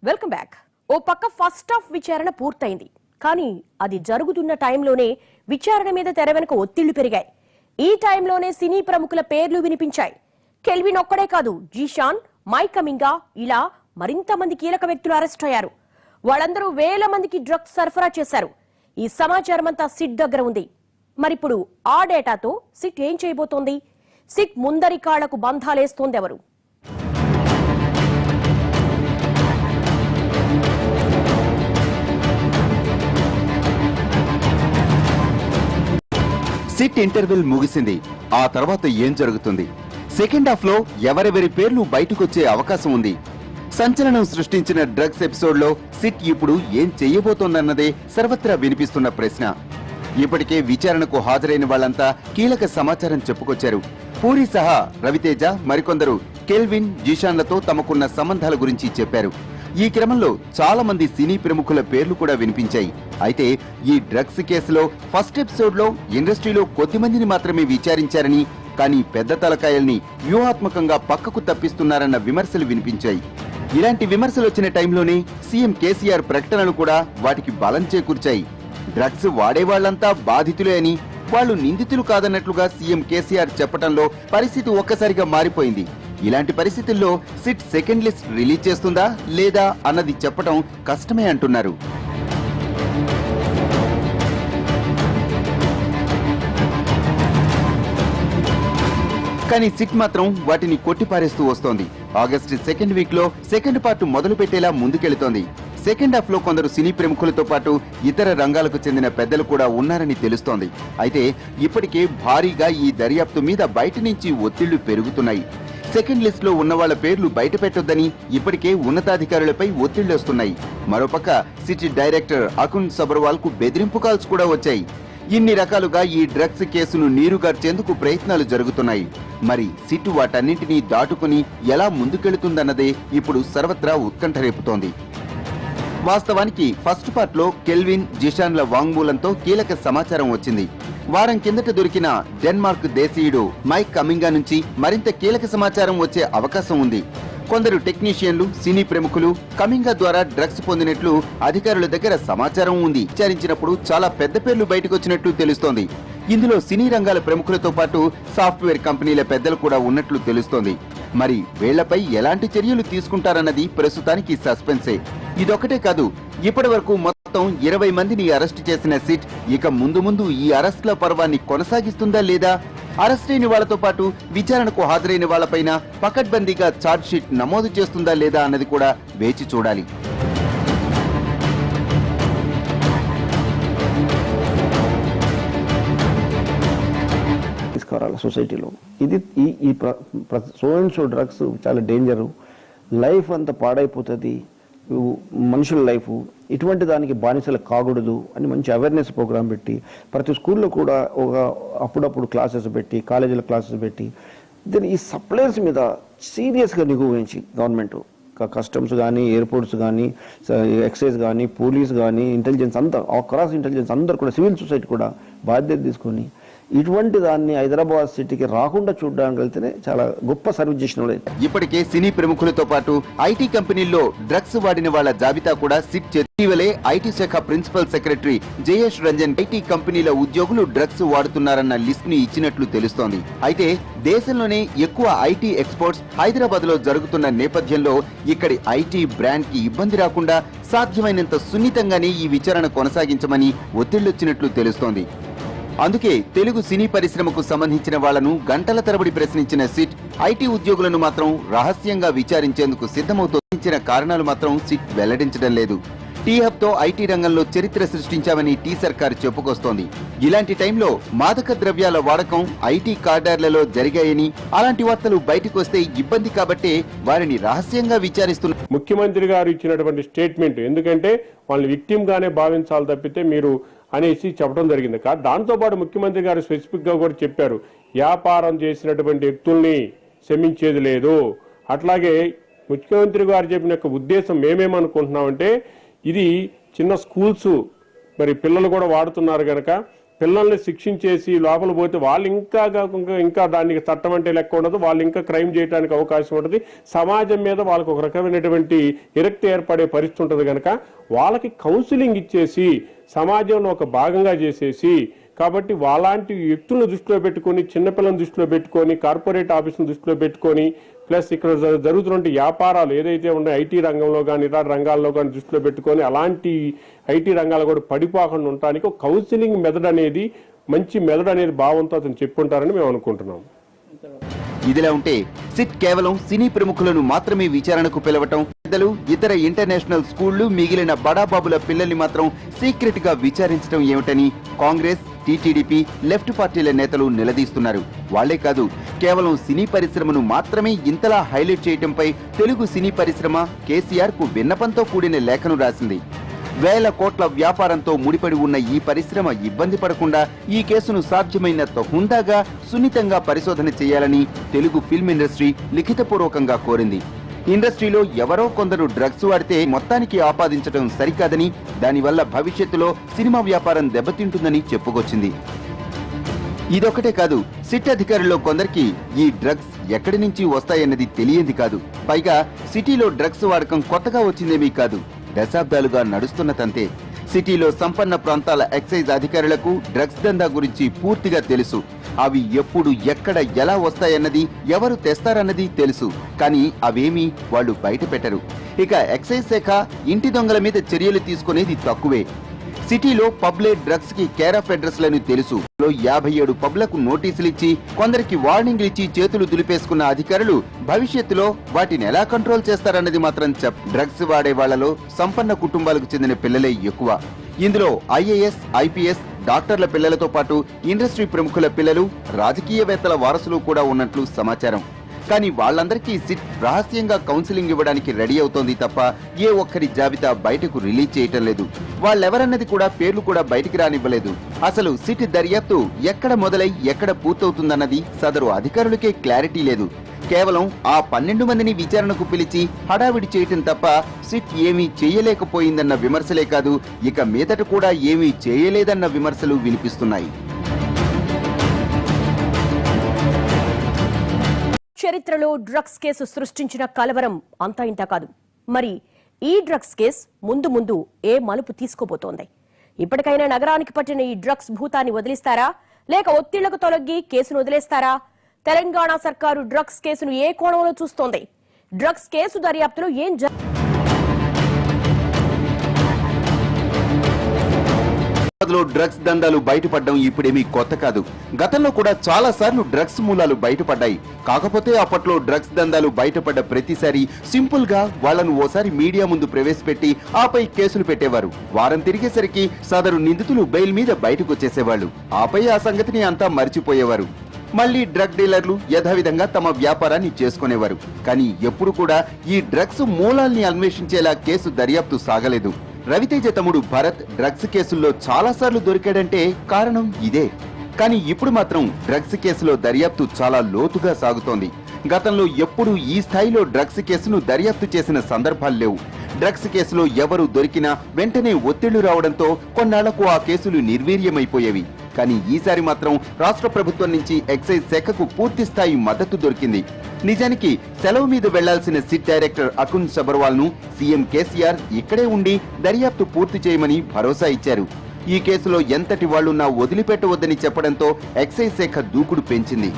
Welcome back. ఓ పక్క first half విచారణ పూర్తయింది. కానీ అది జరుగుతున్న టైంలోనే విచారణ మీద తెర వెనుక ఒత్తిళ్లు పెరిగాయి. ఈ టైంలోనే సినీ ప్రముఖుల పేర్లు వినిపించాయి. కెల్విన్ ఒక్కడే కాదు, జీషాన్, మైక్ అమింగా ఇలా మరింత మంది కీలక వ్యక్తులు అరెస్ట్ అయ్యారు. వాళ్ళందరూ వేల మందికి డ్రగ్స్ సరఫరా చేశారు. ఈ సమాచారం అంతా సిట్ దగ్గర ఉంది. మరిప్పుడు ఆ డేటాతో సిట్ ఏం చేయబోతోంది? సిట్ ముందరి కాళ్లకు బంధాలేస్తోంది ఎవరు? సిట్ ఇంటర్వెల్ ముగిసింది. ఆ తర్వాత ఏం జరుగుతుంది? సెకండ్ హాఫ్ లో ఎవరెవరి పేర్లు బయటకొచ్చే అవకాశం ఉంది? సంచలనం సృష్టించిన డ్రగ్స్ ఎపిసోడ్ లో సిట్ ఇప్పుడు ఏం చెయ్యబోతోందన్నదే సర్వత్రా వినిపిస్తున్న ప్రశ్న. ఇప్పటికే విచారణకు హాజరైన వాళ్లంతా కీలక సమాచారం చెప్పుకొచ్చారు. పూరి సహా రవితేజ, మరికొందరు కెల్విన్, జీషాన్లతో తమకున్న సంబంధాల గురించి చెప్పారు. ఈ క్రమంలో చాలా మంది సినీ ప్రముఖుల పేర్లు కూడా వినిపించాయి. అయితే ఈ డ్రగ్స్ కేసులో ఫస్ట్ ఎపిసోడ్ లో ఇండస్ట్రీలో కొద్ది మందిని మాత్రమే విచారించారని, కానీ పెద్ద తలకాయల్ని వ్యూహాత్మకంగా పక్కకు తప్పిస్తున్నారన్న విమర్శలు వినిపించాయి. ఇలాంటి విమర్శలు వచ్చిన టైంలోనే సీఎం కేసీఆర్ ప్రకటనలు కూడా వాటికి బలం చేకూర్చాయి. డ్రగ్స్ వాడేవాళ్లంతా బాధితులే అని, వాళ్లు నిందితులు కాదన్నట్లుగా సీఎం కేసీఆర్ చెప్పడంలో పరిస్థితి ఒక్కసారిగా మారిపోయింది. ఇలాంటి పరిస్థితుల్లో సిట్ సెకండ్ లిస్ట్ రిలీజ్ చేస్తుందా లేదా అన్నది చెప్పడం కష్టమే అంటున్నారు. కానీ సిట్ మాత్రం వాటిని కొట్టిపారేస్తూ వస్తోంది. ఆగస్టు సెకండ్ వీక్ లో సెకండ్ పార్ట్ మొదలు పెట్టేలా ముందుకెళుతోంది. సెకండ్ హాఫ్ లో కొందరు సినీ ప్రముఖులతో పాటు ఇతర రంగాలకు చెందిన పెద్దలు కూడా ఉన్నారని తెలుస్తోంది. అయితే ఇప్పటికే భారీగా ఈ దర్యాప్తు మీద బయట నుంచి ఒత్తిళ్లు పెరుగుతున్నాయి. సెకండ్ లిస్ట్ లో ఉన్న వాళ్ల పేర్లు బయట పెట్టొద్దని ఇప్పటికే ఉన్నతాధికారులపై ఒత్తిళ్లొస్తున్నాయి. మరోపక్క సిటీ డైరెక్టర్ అకున్ సబర్వాల్ కు బెదిరింపు కాల్స్ కూడా వచ్చాయి. ఇన్ని రకాలుగా ఈ డ్రగ్స్ కేసును నీరుగార్చేందుకు ప్రయత్నాలు జరుగుతున్నాయి. మరి సిట్ వాటన్నింటినీ దాటుకుని ఎలా ముందుకెళుతుందన్నదే ఇప్పుడు సర్వత్రా ఉత్కంఠ రేపుతోంది. వాస్తవానికి ఫస్ట్ పార్ట్ లో కెల్విన్, జిషాన్ల వాంగ్మూలంతో కీలక సమాచారం వచ్చింది. వారం కిందట దొరికిన డెన్మార్క్ దేశీయుడు మైక్ అమింగా నుంచి మరింత కీలక సమాచారం వచ్చే అవకాశం ఉంది. కొందరు టెక్నీషియన్లు, సినీ ప్రముఖులు కమింగా ద్వారా డ్రగ్స్ పొందినట్లు అధికారుల దగ్గర సమాచారం ఉంది. విచారించినప్పుడు చాలా పెద్ద పేర్లు బయటకొచ్చినట్లు తెలుస్తోంది. ఇందులో సినీ రంగాల ప్రముఖులతో పాటు సాఫ్ట్వేర్ కంపెనీల పెద్దలు కూడా ఉన్నట్లు తెలుస్తోంది. మరి వీళ్లపై ఎలాంటి చర్యలు తీసుకుంటారన్నది ప్రస్తుతానికి సస్పెన్సే. ఇదొక్కటే కాదు, ఇప్పటి వరకు మొత్తం 20 మందిని అరెస్టు చేసిన సిట్ ఇక ముందు ముందు ఈ అరెస్టుల పర్వాన్ని కొనసాగిస్తుందా లేదా, అరెస్ట్ అయిన వాళ్లతో పాటు విచారణకు హాజరైన వాళ్లపైన పకడ్బందీగా ఛార్జ్ షీట్ నమోదు చేస్తుందా లేదా అన్నది కూడా వేచి చూడాలి. సొసైటీలో ఇది ఈ సో అండ్ సో డ్రగ్స్ చాలా డేంజరు, లైఫ్ అంతా పాడైపోతుంది, మనుషుల లైఫ్, ఇటువంటి దానికి బానిసలు కాకూడదు అని మంచి అవేర్నెస్ ప్రోగ్రామ్ పెట్టి ప్రతి స్కూల్లో కూడా ఒక అప్పుడప్పుడు క్లాసెస్ పెట్టి, కాలేజీలో క్లాసెస్ పెట్టి దీని ఈ సప్లైస్ మీద సీరియస్గా నిఘా వహించి గవర్నమెంట్ కస్టమ్స్ కానీ, ఎయిర్పోర్ట్స్ కానీ, ఎక్సైజ్ కానీ, పోలీస్ కానీ, ఇంటెలిజెన్స్ అంతా క్రాస్ ఇంటెలిజెన్స్ అందరూ కూడా, సివిల్ సొసైటీ కూడా బాధ్యత తీసుకొని ఇటువంటి దాన్ని హైదరాబాద్ సిటీకి రాకుండా చూడడానికి వెళ్తేనే చాలా గొప్ప సర్వీస్ చేసిన వాళ్ళు. ఇప్పటికే సినీ ప్రముఖులతో పాటు ఐటీ కంపెనీల్లో డ్రగ్స్ వాడిన వాళ్ల జాబితా కూడా సిట్ ఇటీవలే ఐటీ శాఖ principal secretary Jayesh Ranjan IT కంపెనీల ఉద్యోగులు డ్రగ్స్ వాడుతున్నారన్న లిస్ట్ ని ఇచ్చినట్లు తెలుస్తోంది. అయితే దేశంలోనే ఎక్కువ ఐటీ ఎక్స్పోర్ట్స్ హైదరాబాద్ లో జరుగుతున్న నేపథ్యంలో ఇక్కడి ఐటీ బ్రాండ్ కి ఇబ్బంది రాకుండా సాధ్యమైనంత సున్నితంగానే ఈ విచారణ కొనసాగించమని ఒత్తిళ్లొచ్చినట్లు తెలుస్తోంది. అందుకే తెలుగు సినీ పరిశ్రమకు సంబంధించిన వాళ్లను గంటల తరబడి ప్రశ్నించిన సిట్ ఐటీ ఉద్యోగులను మాత్రం రహస్యంగా విచారించేందుకు సిద్ధమవుతోంది. కారణాలు మాత్రం సిట్ వెల్లడించడం లేదు. టీ హబ్ తో ఐటీ రంగంలో చరిత్ర సృష్టించామని టీ సర్కారు చెప్పుకొస్తోంది. ఇలాంటి టైంలో మాదక ద్రవ్యాల వాడకం ఐటీ కార్డర్లలో జరిగాయని, అలాంటి వార్తలు బయటకు వస్తే ఇబ్బంది కాబట్టే వారిని రహస్యంగా విచారిస్తున్నారు. ముఖ్యమంత్రి గారు ఇచ్చినటువంటి స్టేట్మెంట్, ఎందుకంటే వాళ్ళని విక్టిమ్ గానే భావించాలి తప్పితే మీరు అనేసి చెప్పడం జరిగింది. దాంతో పాటు ముఖ్యమంత్రి గారు స్పెసిఫిక్ గా కూడా చెప్పారు, వ్యాపారం చేసినటువంటి వ్యక్తుల్ని క్షమించేది లేదు. అట్లాగే ముఖ్యమంత్రి గారు చెప్పిన ఉద్దేశం మేమేమనుకుంటున్నామంటే, ఇది చిన్న స్కూల్స్ మరి పిల్లలు కూడా వాడుతున్నారు కనుక పిల్లల్ని శిక్షించేసి లోపల పోతే వాళ్ళు ఇంకా దానికి చట్టం అంటే లెక్క ఉండదు, వాళ్ళు ఇంకా క్రైమ్ చేయడానికి అవకాశం ఉంటుంది, సమాజం మీద వాళ్ళకు ఒక రకమైనటువంటి విరక్తి ఏర్పడే పరిస్థితి ఉంటుంది కనుక వాళ్ళకి కౌన్సిలింగ్ ఇచ్చేసి సమాజంలో ఒక భాగంగా చేసేసి, కాబట్టి వాళ్ళంటి వ్యక్తులను దృష్టిలో పెట్టుకొని, చిన్నపిల్లలను దృష్టిలో పెట్టుకొని, కార్పొరేట్ ఆఫీసులను దృష్టిలో పెట్టుకొని, ప్లస్ ఇక్కడ జరుగుతున్న వ్యాపారాలు ఏదైతే ఉన్నాయో ఐటీ రంగంలో కానీ ఇతర రంగాల్లో కానీ దృష్టిలో పెట్టుకొని అలాంటి ఐటీ రంగాలు కూడా పడిపోకుండా ఉండడానికి ఒక కౌన్సిలింగ్ మెథడ్ అనేది, మంచి మెథడ్ అనేది భావంతో అతను చెప్పుంటారని మేము అనుకుంటున్నాం. ఇదిలా ఉంటే సిట్ కేవలం సినీ ప్రముఖులను మాత్రమే విచారణకు పిలవటం, పెద్దలు, ఇతర ఇంటర్నేషనల్ స్కూళ్లు, మిగిలిన బడాబాబుల పిల్లల్ని మాత్రం సీక్రెట్ గా విచారించడం ఏమిటని కాంగ్రెస్, టీటీడీపీ, లెఫ్ట్ పార్టీల నేతలు నిలదీస్తున్నారు. వాళ్లే కాదు, కేవలం సినీ పరిశ్రమను మాత్రమే ఇంతలా హైలైట్ చేయడంపై తెలుగు సినీ పరిశ్రమ కేసీఆర్ కు విన్నపంతో కూడిన లేఖను రాసింది. వేల కోట్ల వ్యాపారంతో ముడిపడి ఉన్న ఈ పరిశ్రమ ఇబ్బంది పడకుండా ఈ కేసును సాధ్యమైనంత హుందాగా, సున్నితంగా పరిశోధన చేయాలని తెలుగు ఫిల్మ్ ఇండస్ట్రీ లిఖితపూర్వకంగా కోరింది. ఇండస్ట్రీలో ఎవరో కొందరు డ్రగ్స్ వాడితే మొత్తానికి ఆపాదించడం సరికాదని, దానివల్ల భవిష్యత్తులో సినిమా వ్యాపారం దెబ్బతింటుందని చెప్పుకొచ్చింది. ఇదొకటే కాదు, సిట్ అధికారుల్లో కొందరికి ఈ డ్రగ్స్ ఎక్కడి నుంచి వస్తాయన్నది తెలియంది కాదు. పైగా సిటీలో డ్రగ్స్ వాడకం కొత్తగా వచ్చిందేమీ కాదు, దశాబ్దాలుగా నడుస్తున్న తంతే. సిటీలో సంపన్న ప్రాంతాల ఎక్సైజ్ అధికారులకు డ్రగ్స్ దందా గురించి పూర్తిగా తెలుసు. అవి ఎప్పుడు, ఎక్కడ, ఎలా వస్తాయన్నది, ఎవరు తెస్తారన్నది తెలుసు. కానీ అవేమీ వాళ్ళు బయట పెట్టరు. ఇక ఎక్సైజ్ శాఖ ఇంటి దొంగల మీద చర్యలు తీసుకునేది తక్కువే. సిటీలో పబ్లే డ్రగ్స్ కి కేర్ ఆఫ్ అడ్రస్ లను తెలుసు. 57 పబ్లకు నోటీసులు ఇచ్చి, కొందరికి వార్నింగ్లు ఇచ్చి చేతులు దులిపేసుకున్న అధికారులు భవిష్యత్తులో వాటిని ఎలా కంట్రోల్ చేస్తారన్నది మాత్రం డ్రగ్స్ వాడే వాళ్లలో సంపన్న కుటుంబాలకు చెందిన పిల్లలే ఎక్కువ. ఇందులో ఐఏఎస్, ఐపీఎస్, డాక్టర్ల పిల్లలతో పాటు ఇండస్ట్రీ ప్రముఖుల పిల్లలు, రాజకీయవేత్తల వారసులు కూడా ఉన్నట్లు సమాచారం. కానీ వాళ్ళందరికీ సిట్ రహస్యంగా కౌన్సిలింగ్ ఇవ్వడానికి రెడీ అవుతోంది తప్ప ఏ ఒక్కరి జాబితా బయటకు రిలీజ్ చేయటం లేదు. వాళ్ళెవరన్నది కూడా, పేర్లు కూడా బయటికి రానివ్వలేదు. అసలు సిట్ దర్యాప్తు ఎక్కడ మొదలై ఎక్కడ పూర్తవుతుందన్నది సదరు అధికారులకే క్లారిటీ లేదు. కేవలం ఆ 12 మందిని విచారణకు పిలిచి హడావిడి చేయటం తప్ప సిట్ ఏమీ చేయలేకపోయిందన్న విమర్శలే కాదు, ఇక మీదట కూడా ఏమీ చేయలేదన్న విమర్శలు వినిపిస్తున్నాయి. చరిత్రలో డ్రగ్స్ కేసు సృష్టించిన కలవరం అంతా ఇంత కాదు. మరి ఈ డ్రగ్స్ కేసు ముందు ముందు ఏ మలుపు తీసుకోబోతోంది? ఇప్పటికైనా నగరానికి పట్టిన ఈ డ్రగ్స్ భూతాన్ని వదిలిస్తారా, లేక ఒత్తిళ్లకు తొలగి కేసును వదిలేస్తారా? తెలంగాణ సర్కారు డ్రగ్స్ కేసును ఏ కోణంలో చూస్తోంది? డ్రగ్స్ కేసు దర్యాప్తులో ఏం డ్రగ్స్ దందాలు బయటపడడం ఇప్పుడేమీ కొత్త కాదు. గతంలో కూడా చాలా సార్లు డ్రగ్స్ మూలాలు బయటపడ్డాయి. కాకపోతే అప్పట్లో డ్రగ్స్ దందాలు బయటపడ్డ ప్రతిసారి సింపుల్ గా వాళ్లను ఓసారి మీడియా ముందు ప్రవేశపెట్టి ఆపై కేసులు పెట్టేవారు. వారం తిరిగేసరికి సదరు నిందితులు బెయిల్ మీద బయటకు వచ్చేసేవాళ్లు. ఆపై ఆ సంగతిని అంతా మర్చిపోయేవారు. మళ్లీ డ్రగ్ డీలర్లు యథావిధంగా తమ వ్యాపారాన్ని చేసుకునేవారు. కానీ ఎప్పుడు కూడా ఈ డ్రగ్స్ మూలాల్ని అన్వేషించేలా కేసు దర్యాప్తు సాగలేదు. రవితేజ తమ్ముడు భరత్ డ్రగ్స్ కేసుల్లో చాలా సార్లు దొరికాడంటే కారణం ఇదే. కానీ ఇప్పుడు మాత్రం డ్రగ్స్ కేసులో దర్యాప్తు చాలా లోతుగా సాగుతోంది. గతంలో ఎప్పుడూ ఈ స్థాయిలో డ్రగ్స్ కేసును దర్యాప్తు చేసిన సందర్భాలు లేవు. డ్రగ్స్ కేసులో ఎవరు దొరికినా వెంటనే ఒత్తిళ్లు రావడంతో కొన్నాళ్లకు ఆ కేసులు నిర్వీర్యమైపోయేవి. కానీ ఈసారి మాత్రం రాష్ట్ర ప్రభుత్వం నుంచి ఎక్సైజ్ శాఖకు పూర్తి స్థాయి మద్దతు దొరికింది. నిజానికి సెలవు మీద వెళ్లాల్సిన సిట్ డైరెక్టర్ అకున్ సబర్వాల్ ను సీఎం కేసీఆర్ ఇక్కడే ఉండి దర్యాప్తు పూర్తి చేయమని భరోసా ఇచ్చారు. ఈ కేసులో ఎంతటి వాళ్లున్నా వదిలిపెట్టవద్దని చెప్పడంతో ఎక్సైజ్ శాఖ దూకుడు పెంచింది.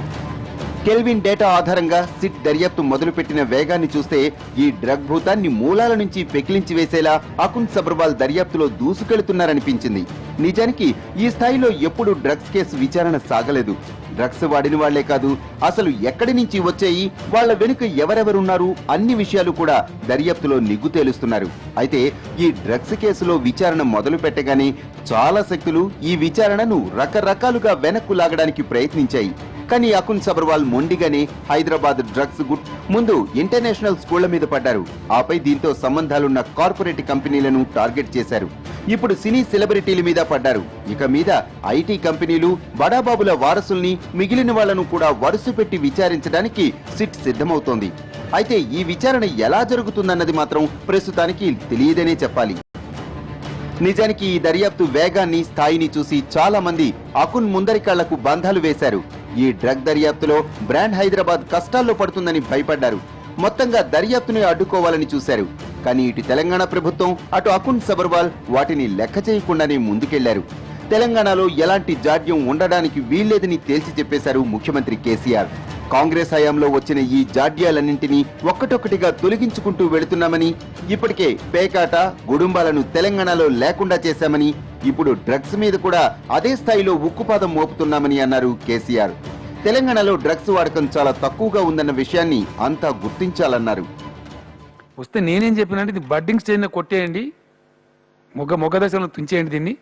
కెల్విన్ డేటా ఆధారంగా సిట్ దర్యాప్తు మొదలుపెట్టిన వేగాన్ని చూస్తే ఈ డ్రగ్ భూతాన్ని మూలాల నుంచి పెకిలించి వేసేలా అకున్ సబర్వాల్ దర్యాప్తులో దూసుకెళ్తున్నారనిపించింది. నిజానికి ఈ స్థాయిలో ఎప్పుడు డ్రగ్స్ కేసు విచారణ సాగలేదు. డ్రగ్స్ వాడిన వాళ్లే కాదు, అసలు ఎక్కడి నుంచి వచ్చాయి, వాళ్ల వెనుక ఎవరెవరున్నారు అన్ని విషయాలు కూడా దర్యాప్తులో నిగ్గు తేలుస్తున్నారు. అయితే ఈ డ్రగ్స్ కేసులో విచారణ మొదలు పెట్టగానే చాలా శక్తులు ఈ విచారణను రకరకాలుగా వెనక్కు లాగడానికి ప్రయత్నించాయి. కానీ అకున్ సబర్వాల్ మొండిగానే హైదరాబాద్ డ్రగ్స్ గుట్ ముందు ఇంటర్నేషనల్ స్కూళ్ల మీద పడ్డారు. ఆపై దీంతో సంబంధాలున్న కార్పొరేట్ కంపెనీలను టార్గెట్ చేశారు. ఇప్పుడు సినీ సెలబ్రిటీల మీద పడ్డారు. ఇక మీద ఐటీ కంపెనీలు, బడాబాబుల వారసుల్ని, మిగిలిన వాళ్లను కూడా వరుస పెట్టి విచారించడానికి సిట్ సిద్ధమవుతోంది. అయితే ఈ విచారణ ఎలా జరుగుతుందన్నది మాత్రం ప్రస్తుతానికి తెలియదనే చెప్పాలి. నిజానికి ఈ దర్యాప్తు వేగాన్ని స్థాయిని చూసి చాలా మంది అకున్ ముందరి కళ్లకు బంధాలు వేశారు. ఈ డ్రగ్ దర్యాప్తులో బ్రాండ్ హైదరాబాద్ కష్టాల్లో పడుతుందని భయపడ్డారు. మొత్తంగా దర్యాప్తుని అడ్డుకోవాలని చూశారు. కానీ ఇటు తెలంగాణ ప్రభుత్వం, అటు అకున్ సబర్వాల్ వాటిని లెక్క చేయకుండానే ముందుకెళ్లారు. తెలంగాణలో ఎలాంటి జాడ్యం ఉండడానికి వీల్లేదని తేల్చి చెప్పేశారు ముఖ్యమంత్రి కేసీఆర్. కాంగ్రెస్ హయాంలో వచ్చిన ఈ జాడ్యాలన్నింటినీ ఒక్కటొక్కటిగా తొలగించుకుంటూ వెళుతున్నామని, ఇప్పటికే పేకాట, గుడుంబాలను తెలంగాణలో లేకుండా చేశామని, ఇప్పుడు డ్రగ్స్ మీద కూడా అదే స్థాయిలో ఉక్కుపాదం మోపుతున్నామని అన్నారు కేసీఆర్. తెలంగాణలో డ్రగ్స్ వాడకం చాలా తక్కువగా ఉందన్న విషయాన్ని అంతా గుర్తించాలన్నారు. వస్తే నేనేం చెప్పినంటే ఇది బడ్డింగ్ స్టేజ్ని కొట్టేయండి, మొగ్గ దశలో తుంచేయండి దీన్ని.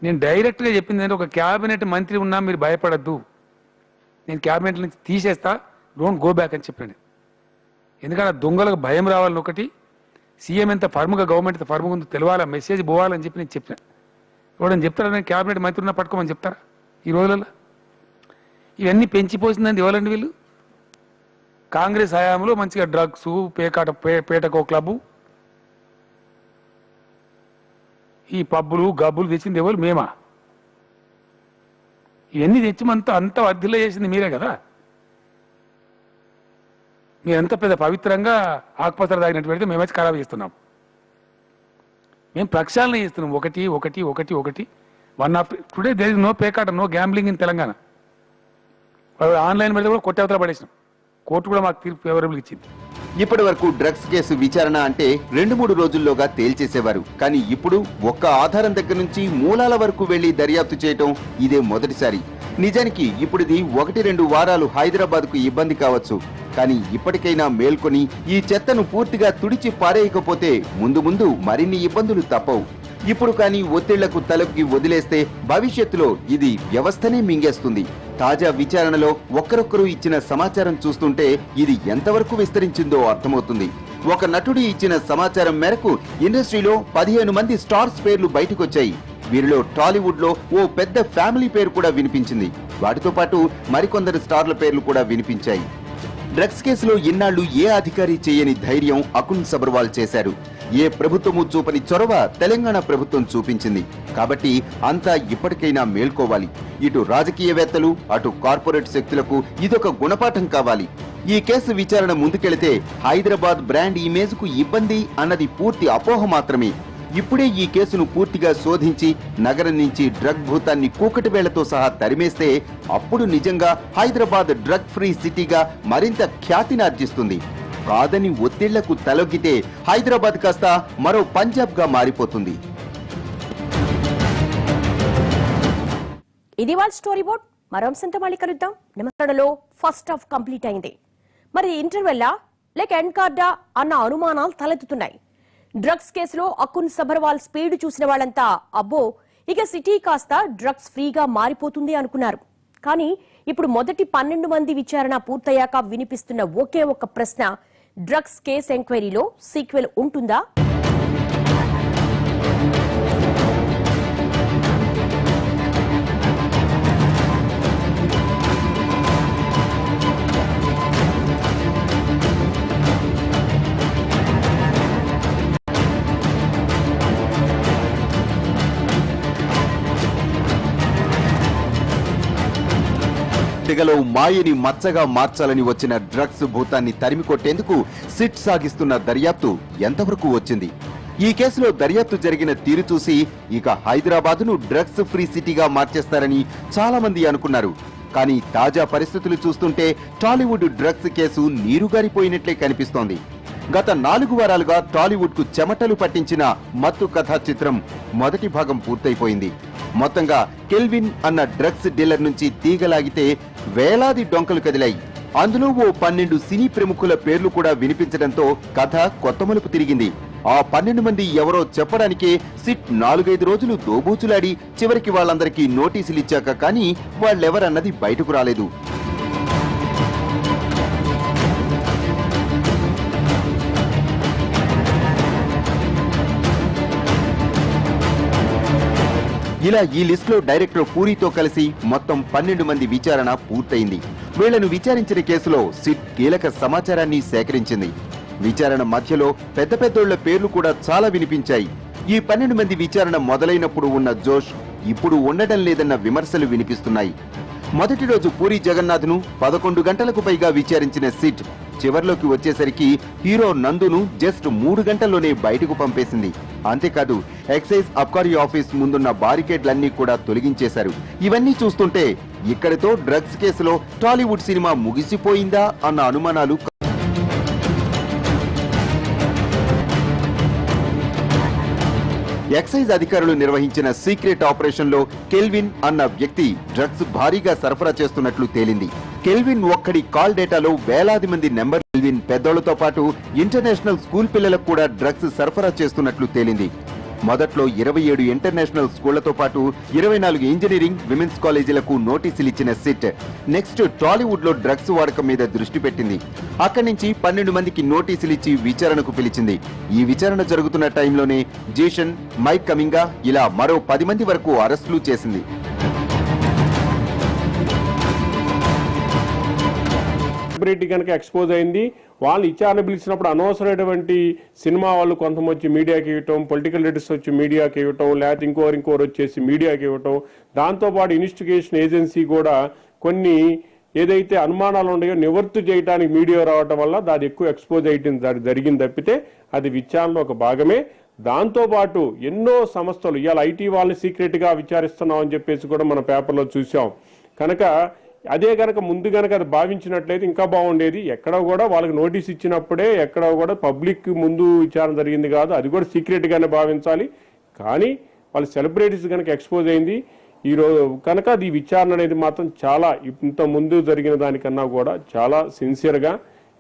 నేను డైరెక్ట్గా చెప్పింది అంటే ఒక క్యాబినెట్ మంత్రి ఉన్నా మీరు భయపడద్దు, నేను క్యాబినెట్ నుంచి తీసేస్తా, డోంట్ గో బ్యాక్ అని చెప్పండి. ఎందుకంటే దొంగలకు భయం రావాలని ఒకటి, సీఎం ఎంత ఫర్మ్గా గవర్నమెంట్ ఎంత ఫర్మ్గా ఉందో తెలవాలా, మెసేజ్ పోవాలని చెప్పి నేను చెప్పాను. ఎవడని చెప్తారా నేను క్యాబినెట్ మంత్రి ఉన్నా పట్టుకోమని చెప్తారా ఈ రోజులలో? ఇవన్నీ పెంచిపోసిందండి ఎవరండి వీళ్ళు? కాంగ్రెస్ హయాంలో మంచిగా డ్రగ్స్, పేటకో క్లబ్బు, ఈ పబ్బులు గబ్బులు తెచ్చింది ఎవరు? మేమా? ఇవన్నీ తెచ్చి అంత వర్ధిలో చేసింది మీరే కదా. మీరంతా పెద్ద పవిత్రంగా ఆకుపత్ర తాగినట్టు పెడితే మేమైతే ఖరాబ్ చేస్తున్నాం. మేము ప్రక్షాళన చేస్తున్నాం. ఒకటి 1 of today there is no పేకాట, no gambling in Telangana. Online పెడితే కూడా కొట్టే అవతల పడేసినాం. కోర్టు కూడా మాకు తీర్పు ఫేవరబుల్ ఇచ్చింది. ఇప్పటి వరకు డ్రగ్స్ కేసు విచారణ అంటే 2-3 రోజుల్లోగా తేల్చేసేవారు. కానీ ఇప్పుడు ఒక్క ఆధారం దగ్గర నుంచి మూలాల వరకు వెళ్లి దర్యాప్తు చేయటం ఇదే మొదటిసారి. నిజానికి ఇప్పుడిది 1-2 వారాలు హైదరాబాద్ కు ఇబ్బంది కావచ్చు. కానీ ఇప్పటికైనా మేల్కొని ఈ చెత్తను పూర్తిగా తుడిచి పారేయకపోతే ముందు మరిన్ని ఇబ్బందులు తప్పవు. ఇప్పుడు కానీ ఒత్తిళ్లకు తలొగ్గి వదిలేస్తే భవిష్యత్తులో ఇది వ్యవస్థనే మింగేస్తుంది. తాజా విచారణలో ఒక్కరొక్కరు ఇచ్చిన సమాచారం చూస్తుంటే ఇది ఎంతవరకు విస్తరించిందో అర్థమవుతుంది. ఒక నటుడు ఇచ్చిన సమాచారం మేరకు ఇండస్ట్రీలో 15 మంది స్టార్స్ పేర్లు బయటకొచ్చాయి. వీరిలో టాలీవుడ్ లో ఓ పెద్ద ఫ్యామిలీ పేరు కూడా వినిపించింది. వాటితో పాటు మరికొందరు స్టార్ల పేర్లు కూడా వినిపించాయి. డ్రగ్స్ కేసులో ఇన్నాళ్లు ఏ అధికారి చేయని ధైర్యం అకున్ సబర్వాల్ చేశారు. ఏ ప్రభుత్వము చూపని చొరవ తెలంగాణ ప్రభుత్వం చూపించింది. కాబట్టి అంతా ఇప్పటికైనా మేల్కోవాలి. ఇటు రాజకీయవేత్తలు, అటు కార్పొరేట్ శక్తులకు ఇదొక గుణపాఠం కావాలి. ఈ కేసు విచారణ ముందుకెళితే హైదరాబాద్ బ్రాండ్ ఇమేజ్ కు ఇబ్బంది అన్నది పూర్తి అపోహ మాత్రమే. ఇప్పుడే ఈ కేసును పూర్తిగా శోధించి నగరం నుంచి డ్రగ్ భూతాన్ని కూకటి వేళ్లతో సహా తరిమేస్తే అప్పుడు నిజంగా హైదరాబాద్ డ్రగ్ ఫ్రీ సిటీగా మరింత ఖ్యాతిని ఆర్జిస్తుంది. కాదని ఒత్తిళ్లకు తలొగ్గితే హైదరాబాద్ కాస్త మరో పంజాబ్ గా మారిపోతుంది. ఇది వాళ్ళ స్టోరీ బోర్డ్. మరో అంశంతో మళ్ళీ కలుద్దాం. నిమరణలో ఫస్ట్ హాఫ్ కంప్లీట్ అయింది. మరి ఇంటర్వెల్లా లేక ఎండ్ కార్డా అన్న అనుమానాలు తలెత్తుతున్నాయి. డ్రగ్స్ కేసులో అకున్ సబర్వాల్ స్పీడ్ చూసిన వాళ్ళంతా అబ్బో ఇక సిటీ కాస్త డ్రగ్స్ ఫ్రీగా మారిపోతుంది అనుకున్నారు. కానీ ఇప్పుడు మొదటి 12 మంది విచారణ పూర్తయ్యాక వినిపిస్తున్న ఒకే ఒక్క ప్రశ్న, డ్రగ్స్ కేస్ ఎంక్వైరీలో సీక్వెల్ ఉంటుందా? తెగలో మాయని మచ్చగా మార్చాలని వచ్చిన డ్రగ్స్ భూతాన్ని తరిమి కొట్టేందుకు సిట్ సాగిస్తున్న దర్యాప్తు ఎంతవరకు వచ్చింది? ఈ కేసులో దర్యాప్తు జరిగిన తీరు చూసి ఇక హైదరాబాద్ను డ్రగ్స్ ఫ్రీ సిటీగా మార్చేస్తారని చాలా మంది అనుకున్నారు. కానీ తాజా పరిస్థితులు చూస్తుంటే టాలీవుడ్ డ్రగ్స్ కేసు నీరుగారిపోయినట్లే కనిపిస్తోంది. గత 4 వారాలుగా టాలీవుడ్ కు చెమటలు పట్టించిన మత్తు కథా చిత్రం మొదటి భాగం పూర్తయిపోయింది. మొత్తంగా కెల్విన్ అన్న డ్రగ్స్ డీలర్ నుంచి తీగలాగితే వేలాది డొంకలు కదిలాయి. అందులో ఓ 12 సినీ ప్రముఖుల పేర్లు కూడా వినిపించడంతో కథ కొత్త మలుపు తిరిగింది. ఆ 12 మంది ఎవరో చెప్పడానికే సిట్ 4-5 రోజులు దోబూచులాడి చివరికి వాళ్ళందరికీ నోటీసులు ఇచ్చాక కానీ వాళ్ళెవరన్నది బయటకు రాలేదు. ఇలా ఈ లిస్ట్ లో డైరెక్టర్ పూరితో కలిసి మొత్తం 12 మంది విచారణ పూర్తయింది. వీళ్లను విచారించిన కేసులో సిట్ కీలక సమాచారాన్ని సేకరించింది. విచారణ మధ్యలో పెద్దోళ్ల పేర్లు కూడా చాలా వినిపించాయి. ఈ 12 మంది విచారణ మొదలైనప్పుడు ఉన్న జోష్ ఇప్పుడు ఉండడం లేదన్న విమర్శలు వినిపిస్తున్నాయి. మొదటి రోజు పూరి జగన్నాథ్ను 11 గంటలకు పైగా విచారించిన సిట్ చివర్లోకి వచ్చేసరికి హీరో నందును జస్ట్ 3 గంటల్లోనే బయటకు పంపేసింది. అంతేకాదు ఎక్సైజ్ అబ్కారీ ఆఫీస్ ముందున్న బారికేడ్లన్నీ కూడా తొలగించేశారు. ఇవన్నీ చూస్తుంటే ఇక్కడితో డ్రగ్స్ కేసులో టాలీవుడ్ సినిమా ముగిసిపోయిందా అన్న అనుమానాలు. ఎక్సైజ్ అధికారులు నిర్వహించిన సీక్రెట్ ఆపరేషన్ లో కెల్విన్ అన్న వ్యక్తి డ్రగ్స్ భారీగా సరఫరా చేస్తున్నట్లు తేలింది. కెల్విన్ ఒక్కడి కాల్ డేటాలో వేలాది మంది నెంబర్. కెల్విన్ పెద్దోళ్లతో పాటు ఇంటర్నేషనల్ స్కూల్ పిల్లలకు కూడా డ్రగ్స్ సరఫరా చేస్తున్నట్లు తేలింది. మొదట్లో 27 ఇంటర్నేషనల్ స్కూళ్లతో పాటు 24 ఇంజనీరింగ్ విమెన్స్ కాలేజీలకు నోటీసులు ఇచ్చిన సిట్ నెక్స్ట్ టాలీవుడ్ లో డ్రగ్స్ వాడకం మీద దృష్టి పెట్టింది. అక్కడి నుంచి 12 మందికి నోటీసులు ఇచ్చి విచారణకు పిలిచింది. ఈ విచారణ జరుగుతున్న టైంలోనే జీషన్, మైక్ కమింగా ఇలా మరో 10 మంది వరకు అరెస్టులు చేసింది. సెలబ్రిటీ కనుక ఎక్స్పోజ్ అయింది, వాళ్ళు విచారణ పిలిచినప్పుడు అనవసరమైనటువంటి సినిమా వాళ్ళు కొంతమంది వచ్చి మీడియాకి ఇవ్వటం, పొలిటికల్ లీడర్స్ వచ్చి మీడియాకి ఇవ్వటం, లేకపోతే ఇంకోరు వచ్చేసి మీడియాకి ఇవ్వటం, దాంతోపాటు ఇన్వెస్టిగేషన్ ఏజెన్సీ కూడా కొన్ని ఏదైతే అనుమానాలు ఉన్నాయో నివర్తి చేయడానికి మీడియా రావటం వల్ల దాని ఎక్కువ ఎక్స్పోజ్ అయ్యడం జరిగింది తప్పితే అది విచారణలో ఒక భాగమే. దాంతోపాటు ఎన్నో సంస్థలు ఇవాళ ఐటీ వాళ్ళని సీక్రెట్గా విచారిస్తున్నాం అని చెప్పేసి కూడా మన పేపర్లో చూసాం. కనుక అదే కనుక ముందు కనుక అది భావించినట్లయితే ఇంకా బాగుండేది. ఎక్కడ కూడా వాళ్ళకి నోటీస్ ఇచ్చినప్పుడే ఎక్కడ కూడా పబ్లిక్ ముందు విచారణ జరిగింది కాదు, అది కూడా సీక్రెట్గానే భావించాలి. కానీ వాళ్ళ సెలబ్రిటీస్ కనుక ఎక్స్పోజ్ అయింది ఈరోజు కనుక అది విచారణ అనేది మాత్రం చాలా ఇంత ముందు జరిగిన దానికన్నా కూడా చాలా సిన్సియర్గా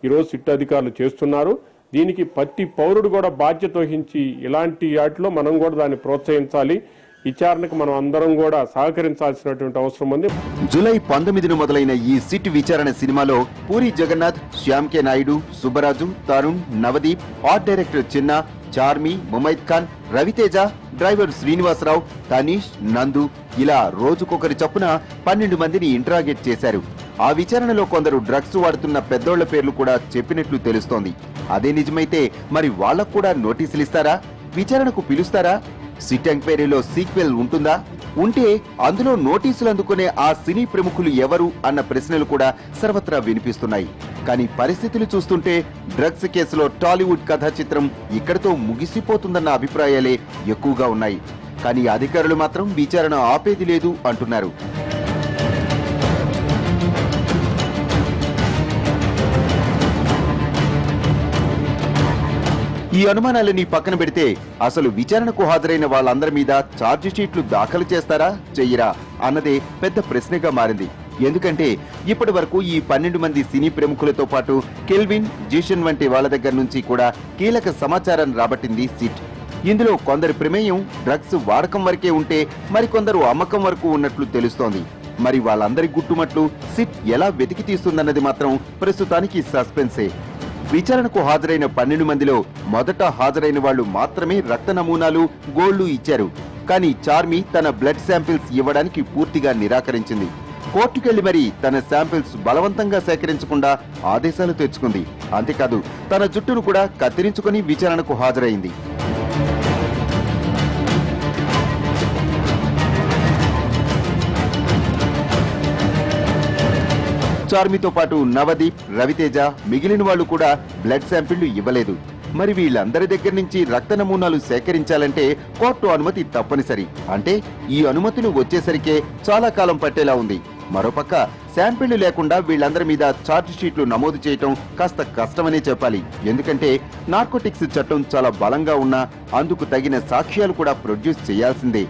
ఈరోజు సిట్ అధికారులు చేస్తున్నారు. దీనికి ప్రతి పౌరుడు కూడా బాధ్యత వహించి ఇలాంటి వాటిలో మనం కూడా దాన్ని ప్రోత్సహించాలి. విచారణకు మనం అందరం కూడా సహకరించాల్సినటువంటి అవసరం ఉంది. జూలై 19 మొదలైన ఈ సిట్ విచారణ సినిమాలో పూరి జగన్నాథ్, శ్యామ్ కే నాయుడు, సుబ్బరాజు, తరుణ్, నవదీప్, ఆర్ట్ డైరెక్టర్ చిన్న, చార్మి, ముమైద్ ఖాన్, రవితేజ, డ్రైవర్ శ్రీనివాసరావు, తనీష్, నందు ఇలా రోజుకొకరి చొప్పున 12 మందిని ఇంట్రాగేట్ చేశారు. ఆ విచారణలో కొందరు డ్రగ్స్ వాడుతున్న పెద్దోళ్ల పేర్లు కూడా చెప్పినట్లు తెలుస్తోంది. అదే నిజమైతే మరి వాళ్లకు కూడా నోటీసులు ఇస్తారా? విచారణకు పిలుస్తారా? సిట్ ఎంక్వైరీలో సీక్వెల్ ఉంటుందా? ఉంటే అందులో నోటీసులు అందుకునే ఆ సినీ ప్రముఖులు ఎవరు అన్న ప్రశ్నలు కూడా సర్వత్రా వినిపిస్తున్నాయి. కానీ పరిస్థితులు చూస్తుంటే డ్రగ్స్ కేసులో టాలీవుడ్ కథా చిత్రం ఇక్కడితో ముగిసిపోతుందన్న అభిప్రాయాలే ఎక్కువగా ఉన్నాయి. కానీ అధికారులు మాత్రం విచారణ ఆపేది లేదు అంటున్నారు. ఈ అనుమానాలని పక్కన పెడితే అసలు విచారణకు హాజరైన వాళ్ళందరి మీద ఛార్జ్ షీట్లు దాఖలు చేస్తారా, చెయ్యరా అన్నదే పెద్ద ప్రశ్నగా మారింది. ఎందుకంటే ఇప్పటి వరకు ఈ 12 మంది సినీ ప్రముఖులతో పాటు కెల్విన్, జీషన్ వంటి వాళ్ళ దగ్గర నుంచి కూడా కీలక సమాచారం రాబట్టింది సిట్. ఇందులో కొందరి ప్రమేయం డ్రగ్స్ వాడకం వరకే ఉంటే మరికొందరు అమ్మకం వరకు ఉన్నట్లు తెలుస్తోంది. మరి వాళ్ళందరి గుట్టుమట్లు సిట్ ఎలా వెతికి తీస్తుందన్నది మాత్రం ప్రస్తుతానికి సస్పెన్సే. విచారణకు హాజరైన 12 మందిలో మొదట హాజరైన వాళ్లు మాత్రమే రక్త నమూనాలు, గోళ్లు ఇచ్చారు. కానీ చార్మి తన బ్లడ్ శాంపిల్స్ ఇవ్వడానికి పూర్తిగా నిరాకరించింది. కోర్టుకెళ్లి మరి తన శాంపిల్స్ బలవంతంగా సేకరించకుండా ఆదేశాలు తెచ్చుకుంది. అంతేకాదు తన జుట్టును కూడా కత్తిరించుకుని విచారణకు హాజరైంది. చార్మితో పాటు నవదీప్, రవితేజ మిగిలిన వాళ్లు కూడా బ్లడ్ శాంపిళ్లు ఇవ్వలేదు. మరి వీళ్ళందరి దగ్గర నుంచి రక్త నమూనాలు సేకరించాలంటే కోర్టు అనుమతి తప్పనిసరి. అంటే ఈ అనుమతులు వచ్చేసరికే చాలా కాలం పట్టేలా ఉంది. మరోపక్క శాంపిళ్లు లేకుండా వీళ్ళందరి మీద ఛార్జ్ షీట్లు నమోదు చేయటం కాస్త కష్టమనే చెప్పాలి. ఎందుకంటే నార్కోటిక్స్ చట్టం చాలా బలంగా ఉన్నా అందుకు తగిన సాక్ష్యాలు కూడా ప్రొడ్యూస్ చేయాల్సిందే.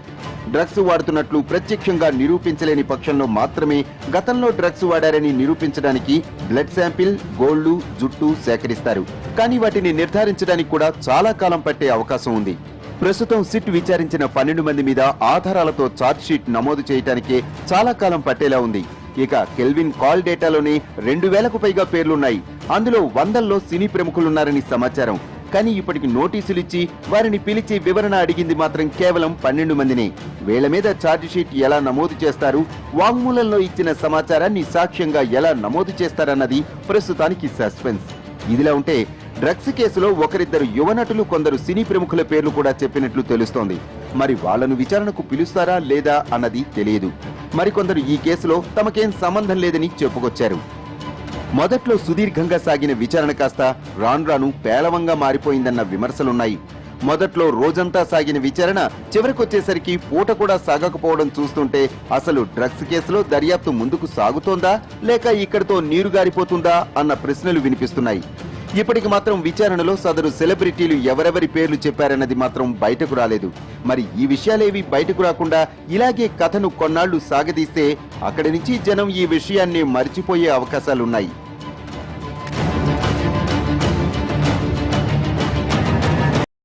డ్రగ్స్ వాడుతున్నట్లు ప్రత్యక్షంగా నిరూపించలేని పక్షంలో మాత్రమే గతంలో డ్రగ్స్ వాడారని నిరూపించడానికి బ్లడ్ శాంపిల్, గోళ్లు, జుట్టు సేకరిస్తారు. కానీ వాటిని నిర్ధారించడానికి కూడా చాలా కాలం పట్టే అవకాశం ఉంది. ప్రస్తుతం సిట్ విచారించిన 12 మంది మీద ఆధారాలతో ఛార్జ్ షీట్ నమోదు చేయడానికే చాలా కాలం పట్టేలా ఉంది. ఇక కెల్విన్ కాల్ డేటాలోనే 2000కు పైగా పేర్లున్నాయి. అందులో 100ల్లో సినీ ప్రముఖులున్నారని సమాచారం. కానీ ఇప్పటికి నోటీసులిచ్చి వారిని పిలిచి వివరణ అడిగింది మాత్రం కేవలం 12 మందినే. వీళ్ల మీద ఛార్జ్ షీట్ ఎలా నమోదు చేస్తారు, వాంగ్మూలంలో ఇచ్చిన సమాచారాన్ని సాక్ష్యంగా ఎలా నమోదు చేస్తారన్నది ప్రస్తుతానికి సస్పెన్స్. ఇదిలా ఉంటే డ్రగ్స్ కేసులో ఒకరిద్దరు యువనటులు కొందరు సినీ ప్రముఖుల పేర్లు కూడా చెప్పినట్లు తెలుస్తోంది. మరి వాళ్లను విచారణకు పిలుస్తారా లేదా అన్నది తెలియదు. మరికొందరు ఈ కేసులో తమకేం సంబంధం లేదని చెప్పుకొచ్చారు. మొదట్లో సుదీర్ఘంగా సాగిన విచారణ కాస్త రాను పేలవంగా మారిపోయిందన్న విమర్శలున్నాయి. మొదట్లో రోజంతా సాగిన విచారణ చివరికొచ్చేసరికి పూట కూడా సాగకపోవడం చూస్తుంటే అసలు డ్రగ్స్ కేసులో దర్యాప్తు ముందుకు సాగుతోందా లేక ఇక్కడితో నీరుగారిపోతుందా అన్న ప్రశ్నలు వినిపిస్తున్నాయి. ఇప్పటికి మాత్రం విచారణలో సదరు సెలబ్రిటీలు ఎవరెవరి పేర్లు చెప్పారన్నది మాత్రం బయటకు రాలేదు. మరి ఈ విషయాలేవి బయటకు రాకుండా ఇలాగే కథను కొన్నాళ్లు సాగదీస్తే అక్కడి నుంచి జనం ఈ విషయాన్ని మర్చిపోయే అవకాశాలున్నాయి.